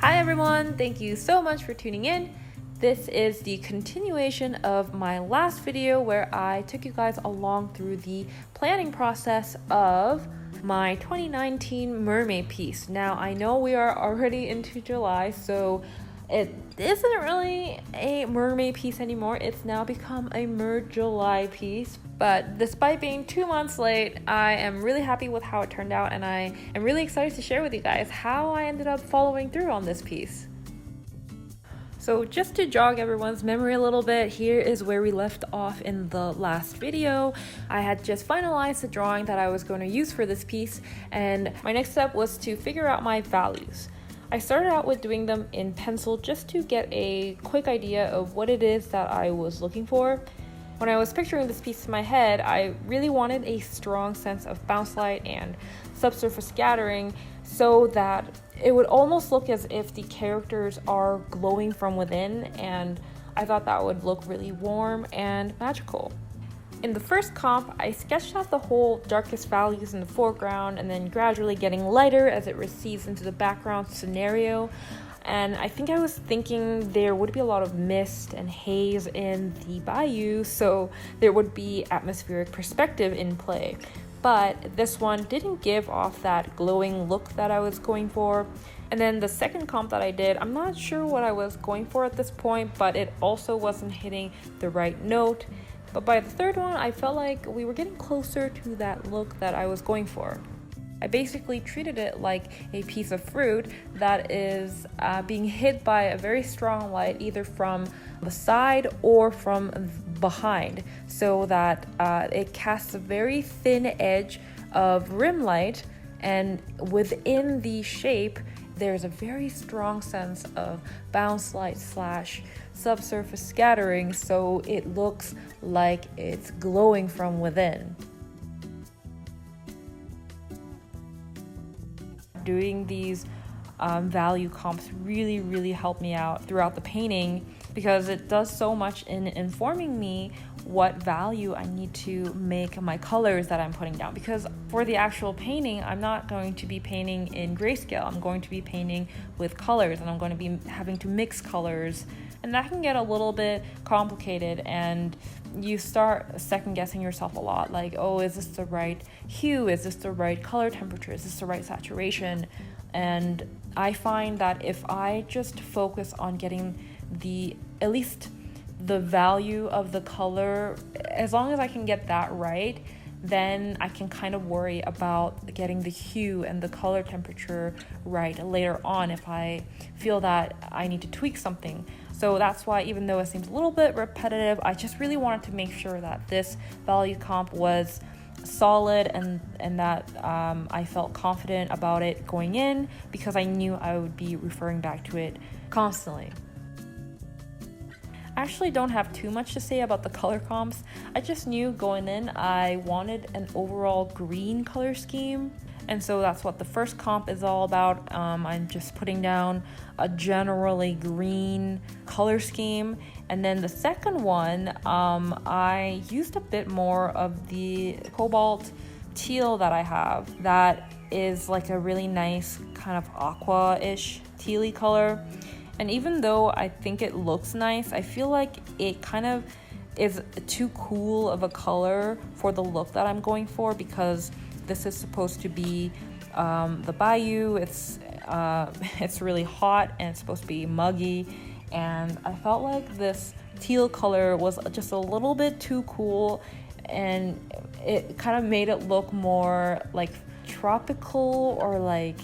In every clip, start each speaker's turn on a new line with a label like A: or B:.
A: Hi everyone, thank you so much for tuning in. This is the continuation of my last video where I took you guys along through the planning process of my 2019 mermaid piece. Now I know we are already into July, so it isn't really a mermaid piece anymore. It's now become a July piece. But despite being 2 months late, I am really happy with how it turned out, and I am really excited to share with you guys how I ended up following through on this piece. So just to jog everyone's memory a little bit, here is where we left off in the last video. I had just finalized the drawing that I was going to use for this piece, and my next step was to figure out my values. I started out with doing them in pencil just to get a quick idea of what it is that I was looking for. When I was picturing this piece in my head, I really wanted a strong sense of bounce light and subsurface scattering so that it would almost look as if the characters are glowing from within, and I thought that would look really warm and magical. In the first comp, I sketched out the whole darkest values in the foreground and then gradually getting lighter as it recedes into the background scenario. And I think I was thinking there would be a lot of mist and haze in the bayou, so there would be atmospheric perspective in play. But this one didn't give off that glowing look that I was going for. And then the second comp that I did, I'm not sure what I was going for at this point, but it also wasn't hitting the right note. But by the third one, I felt like we were getting closer to that look that I was going for. I basically treated it like a piece of fruit that is being hit by a very strong light, either from the side or from behind, so that it casts a very thin edge of rim light, and within the shape there's a very strong sense of bounce light slash subsurface scattering, so it looks like it's glowing from within. Doing these value comps really helped me out throughout the painting, because it does so much in informing me what value I need to make my colors that I'm putting down. Because for the actual painting, I'm not going to be painting in grayscale. I'm going to be painting with colors, and I'm going to be having to mix colors, and that can get a little bit complicated, and you start second guessing yourself a lot, like, oh, is this the right hue? Is this the right color temperature? Is this the right saturation? And I find that if I just focus on getting at least the value of the color, as long as I can get that right, then I can kind of worry about getting the hue and the color temperature right later on if I feel that I need to tweak something. So that's why, even though it seems a little bit repetitive, I just really wanted to make sure that this value comp was solid and that I felt confident about it going in, because I knew I would be referring back to it constantly. I actually don't have too much to say about the color comps. I just knew going in I wanted an overall green color scheme, and so that's what the first comp is all about. I'm just putting down a generally green color scheme, and then the second one, I used a bit more of the cobalt teal that I have. That is like a really nice kind of aqua-ish tealy color. And even though I think it looks nice, I feel like it kind of is too cool of a color for the look that I'm going for, because this is supposed to be the bayou. It's really hot and it's supposed to be muggy, and I felt like this teal color was just a little bit too cool, and it kind of made it look more like tropical or like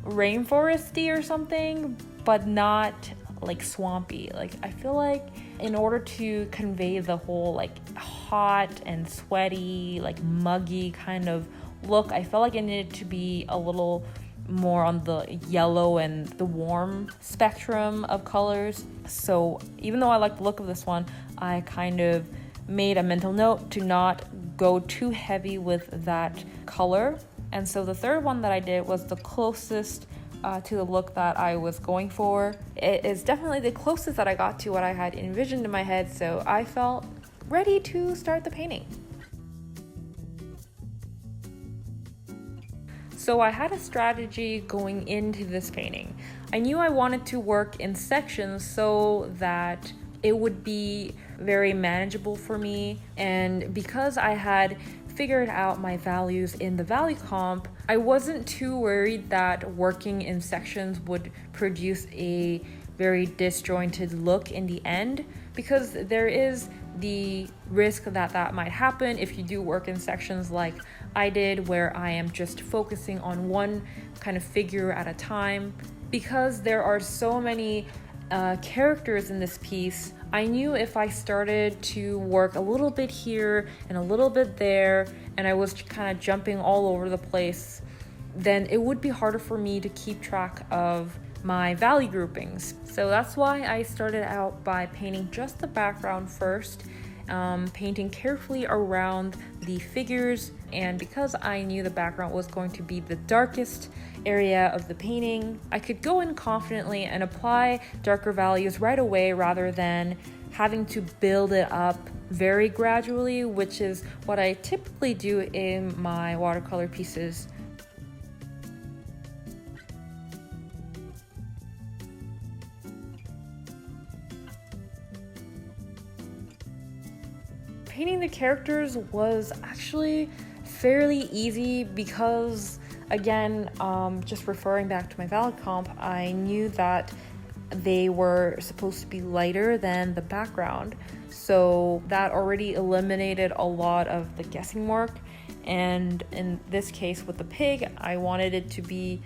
A: rainforesty or something, but not like swampy. Like, I feel like in order to convey the whole like hot and sweaty, like muggy kind of look, I felt like it needed to be a little more on the yellow and the warm spectrum of colors. So even though I like the look of this one, I kind of made a mental note to not go too heavy with that color. And so the third one that I did was the closest to the look that I was going for. It is definitely the closest that I got to what I had envisioned in my head, so I felt ready to start the painting. So I had a strategy going into this painting. I knew I wanted to work in sections so that it would be very manageable for me, and because I had figured out my values in the value comp, I wasn't too worried that working in sections would produce a very disjointed look in the end, because there is the risk that that might happen if you do work in sections like I did, where I am just focusing on one kind of figure at a time. Because there are so many characters in this piece, I knew if I started to work a little bit here and a little bit there, and I was kind of jumping all over the place, then it would be harder for me to keep track of my value groupings. So that's why I started out by painting just the background first, painting carefully around the figures, and because I knew the background was going to be the darkest area of the painting, I could go in confidently and apply darker values right away rather than having to build it up very gradually, which is what I typically do in my watercolor pieces. Painting the characters was actually fairly easy because, again, just referring back to my value comp, I knew that they were supposed to be lighter than the background, so that already eliminated a lot of the guessing work. And in this case with the pig, I wanted it to be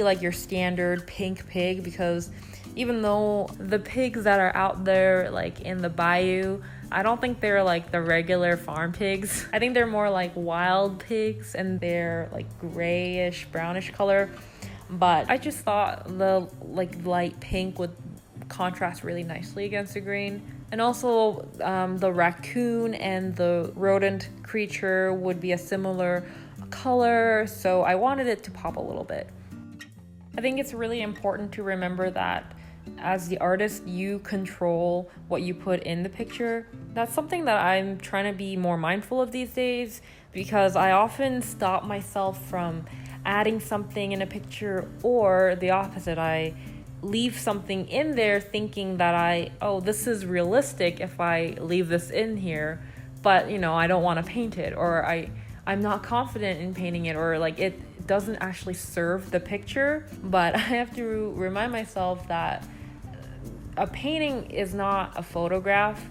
A: like your standard pink pig, because even though the pigs that are out there like in the Bayou, I don't think they're like the regular farm pigs. I think they're more like wild pigs, and they're like grayish, brownish color. But I just thought the like light pink would contrast really nicely against the green. And also the raccoon and the rodent creature would be a similar color, so I wanted it to pop a little bit. I think it's really important to remember that as the artist, you control what you put in the picture. That's something that I'm trying to be more mindful of these days, because I often stop myself from adding something in a picture, or the opposite, I leave something in there thinking that this is realistic if I leave this in here, but I don't want to paint it, or I'm not confident in painting it, or like it doesn't actually serve the picture. But I have to remind myself that a painting is not a photograph,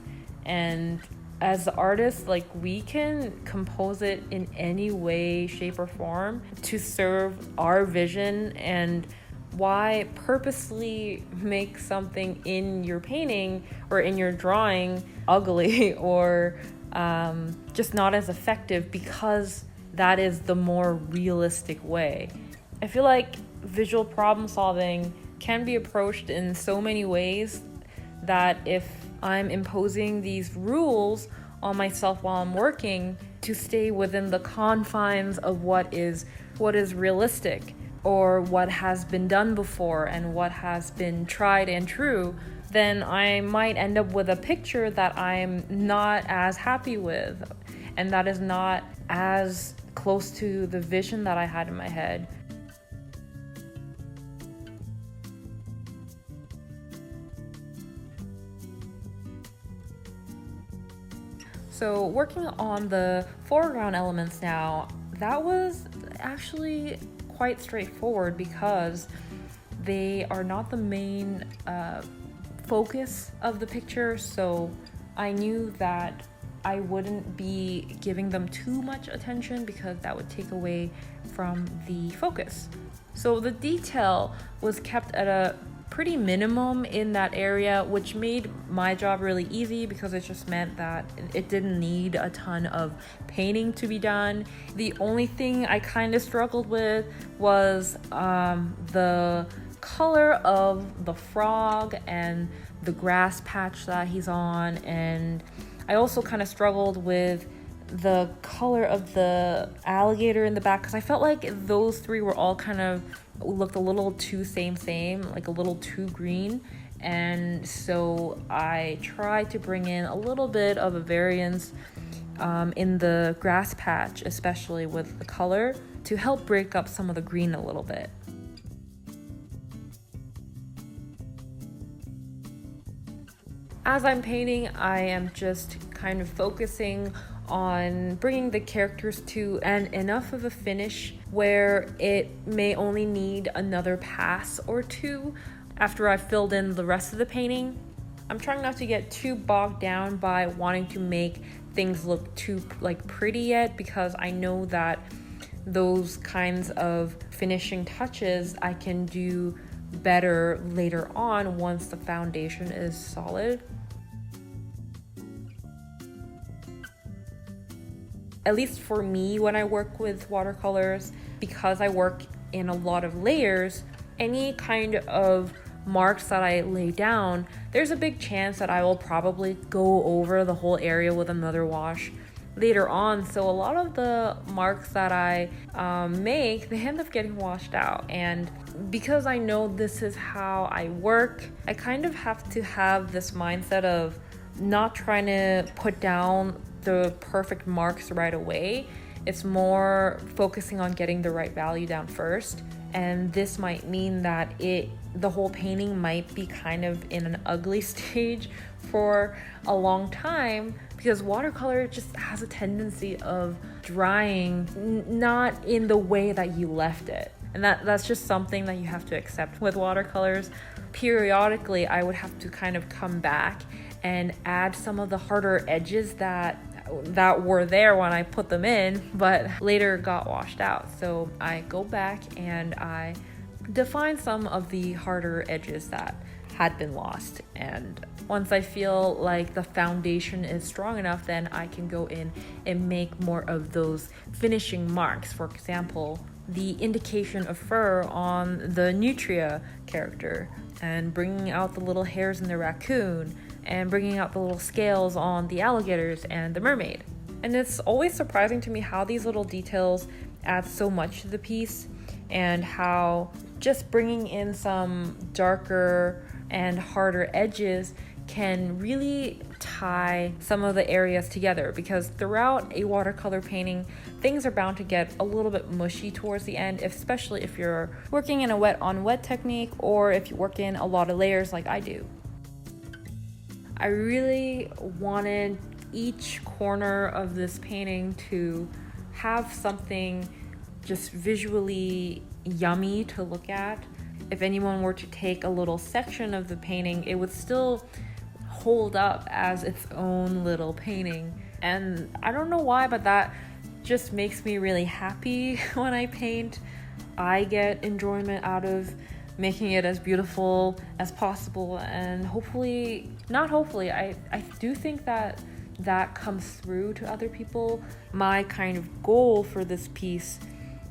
A: and as the artist, like, we can compose it in any way, shape, or form to serve our vision. And why purposely make something in your painting or in your drawing ugly or just not as effective, because that is the more realistic way. I feel like visual problem solving can be approached in so many ways that if I'm imposing these rules on myself while I'm working to stay within the confines of what is realistic, or what has been done before and what has been tried and true, then I might end up with a picture that I'm not as happy with, and that is not as close to the vision that I had in my head. So working on the foreground elements now, that was actually quite straightforward because they are not the main focus of the picture, so I knew that I wouldn't be giving them too much attention because that would take away from the focus. So the detail was kept at a pretty minimum in that area, which made my job really easy because it just meant that it didn't need a ton of painting to be done. The only thing I kind of struggled with was the color of the frog and the grass patch that he's on, and I also kind of struggled with the color of the alligator in the back because I felt like those three were all kind of looked a little too same, like a little too green. And so I tried to bring in a little bit of a variance in the grass patch, especially with the color, to help break up some of the green a little bit. As I'm painting, I am just kind of focusing on bringing the characters to enough of a finish where it may only need another pass or two after I've filled in the rest of the painting. I'm trying not to get too bogged down by wanting to make things look too pretty yet, because I know that those kinds of finishing touches I can do better later on once the foundation is solid. At least for me, when I work with watercolors, because I work in a lot of layers, any kind of marks that I lay down, there's a big chance that I will probably go over the whole area with another wash later on. So a lot of the marks that I make, they end up getting washed out. And because I know this is how I work, I kind of have to have this mindset of not trying to put down the perfect marks right away. It's more focusing on getting the right value down first. And this might mean that the whole painting might be kind of in an ugly stage for a long time, because watercolor just has a tendency of drying not in the way that you left it. And that's just something that you have to accept with watercolors. Periodically, I would have to kind of come back and add some of the harder edges that were there when I put them in, but later got washed out. So I go back and I define some of the harder edges that had been lost. And once I feel like the foundation is strong enough, then I can go in and make more of those finishing marks. For example, the indication of fur on the Nutria character, and bringing out the little hairs in the raccoon, and bringing out the little scales on the alligators and the mermaid. And it's always surprising to me how these little details add so much to the piece, and how just bringing in some darker and harder edges can really tie some of the areas together, because throughout a watercolor painting, things are bound to get a little bit mushy towards the end, especially if you're working in a wet on wet technique, or if you work in a lot of layers like I do. I really wanted each corner of this painting to have something just visually yummy to look at. If anyone were to take a little section of the painting, it would still hold up as its own little painting. And I don't know why, but that just makes me really happy when I paint. I get enjoyment out of making it as beautiful as possible, and I do think that comes through to other people. My kind of goal for this piece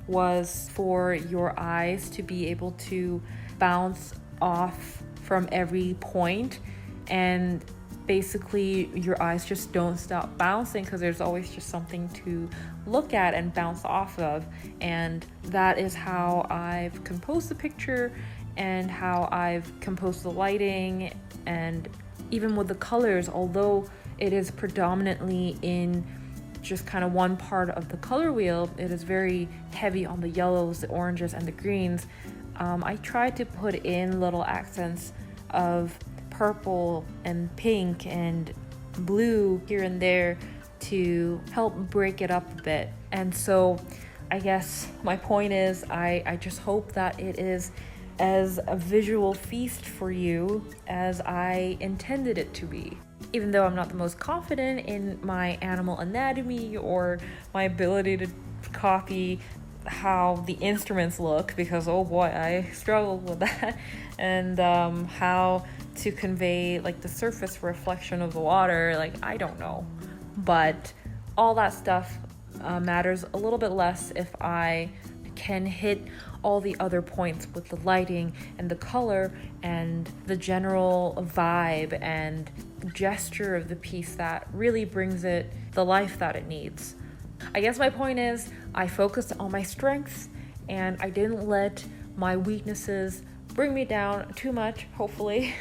A: was for your eyes to be able to bounce off from every point, and basically your eyes just don't stop bouncing, because there's always just something to look at and bounce off of. And that is how I've composed the picture, and how I've composed the lighting, and even with the colors, although it is predominantly in just kind of one part of the color wheel, it is very heavy on the yellows, the oranges, and the greens. I tried to put in little accents of purple and pink and blue here and there to help break it up a bit. And so I guess my point is, I just hope that it is as a visual feast for you as I intended it to be. Even though I'm not the most confident in my animal anatomy or my ability to copy how the instruments look, because oh boy, I struggled with that, and how to convey like the surface reflection of the water, like I don't know. But all that stuff matters a little bit less if I can hit all the other points with the lighting and the color and the general vibe and gesture of the piece that really brings it the life that it needs. I guess my point is, I focused on my strengths and I didn't let my weaknesses bring me down too much, hopefully.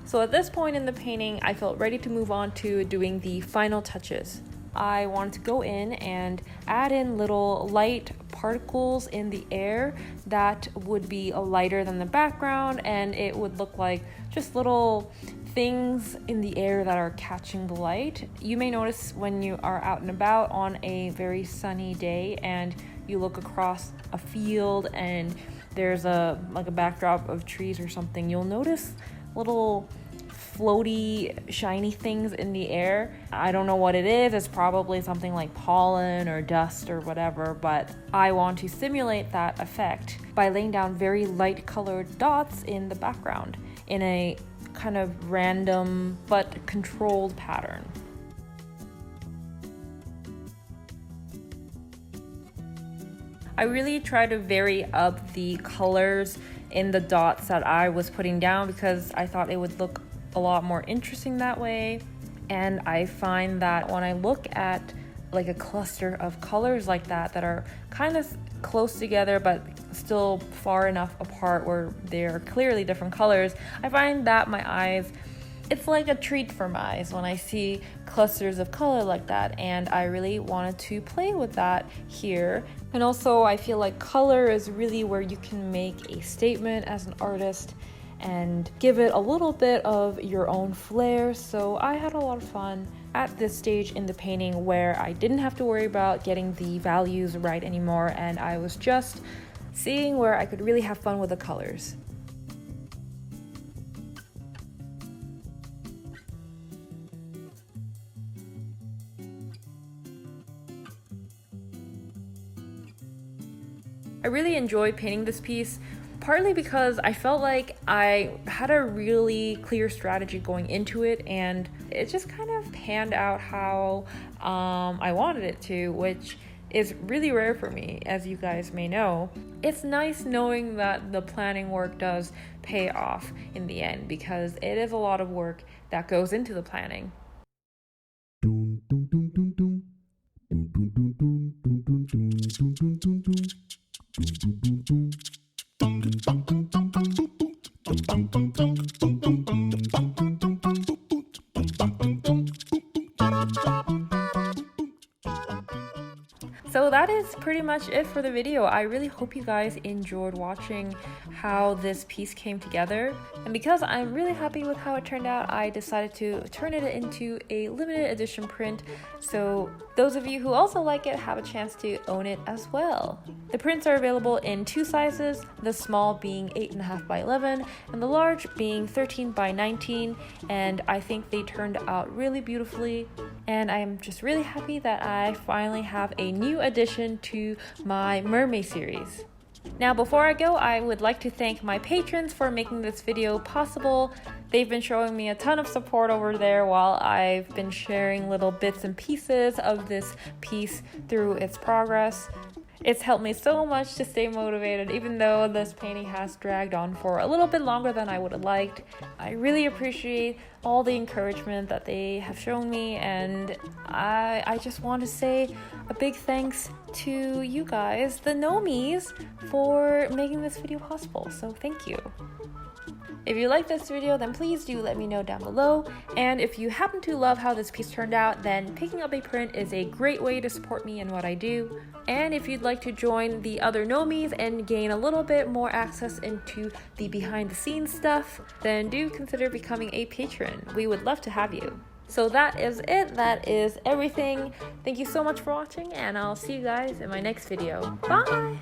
A: So at this point in the painting, I felt ready to move on to doing the final touches. I wanted to go in and add in little light particles in the air that would be lighter than the background, and it would look like just little things in the air that are catching the light. You may notice when you are out and about on a very sunny day and you look across a field and there's a backdrop of trees or something, you'll notice little floaty, shiny things in the air. I don't know what it is. It's probably something like pollen or dust or whatever, but I want to simulate that effect by laying down very light colored dots in the background in a kind of random but controlled pattern. I really try to vary up the colors in the dots that I was putting down because I thought it would look a lot more interesting that way. And I find that when I look at like a cluster of colors like that are kind of close together but still far enough apart where they're clearly different colors, I find that my eyes, it's like a treat for my eyes when I see clusters of color like that, and I really wanted to play with that here. And also I feel like color is really where you can make a statement as an artist and give it a little bit of your own flair. So I had a lot of fun at this stage in the painting where I didn't have to worry about getting the values right anymore, and I was just seeing where I could really have fun with the colors. I really enjoyed painting this piece, partly because I felt like I had a really clear strategy going into it, and it just kind of panned out how I wanted it to, which is really rare for me, as you guys may know. It's nice knowing that the planning work does pay off in the end, because it is a lot of work that goes into the planning. So that is pretty much it for the video. I really hope you guys enjoyed watching how this piece came together. And because I'm really happy with how it turned out, I decided to turn it into a limited edition print. So those of you who also like it have a chance to own it as well. The prints are available in two sizes, the small being 8.5 by 11 and the large being 13 by 19. And I think they turned out really beautifully. And I'm just really happy that I finally have a new addition to my mermaid series. Now before I go, I would like to thank my patrons for making this video possible. They've been showing me a ton of support over there while I've been sharing little bits and pieces of this piece through its progress. It's helped me so much to stay motivated, even though this painting has dragged on for a little bit longer than I would have liked. I really appreciate all the encouragement that they have shown me, and I just want to say a big thanks to you guys, the Nomies, for making this video possible, so thank you. If you like this video, then please do let me know down below. And if you happen to love how this piece turned out, then picking up a print is a great way to support me in what I do. And if you'd like to join the other Nomies and gain a little bit more access into the behind the scenes stuff, then do consider becoming a patron. We would love to have you. So that is it. That is everything. Thank you so much for watching, and I'll see you guys in my next video. Bye!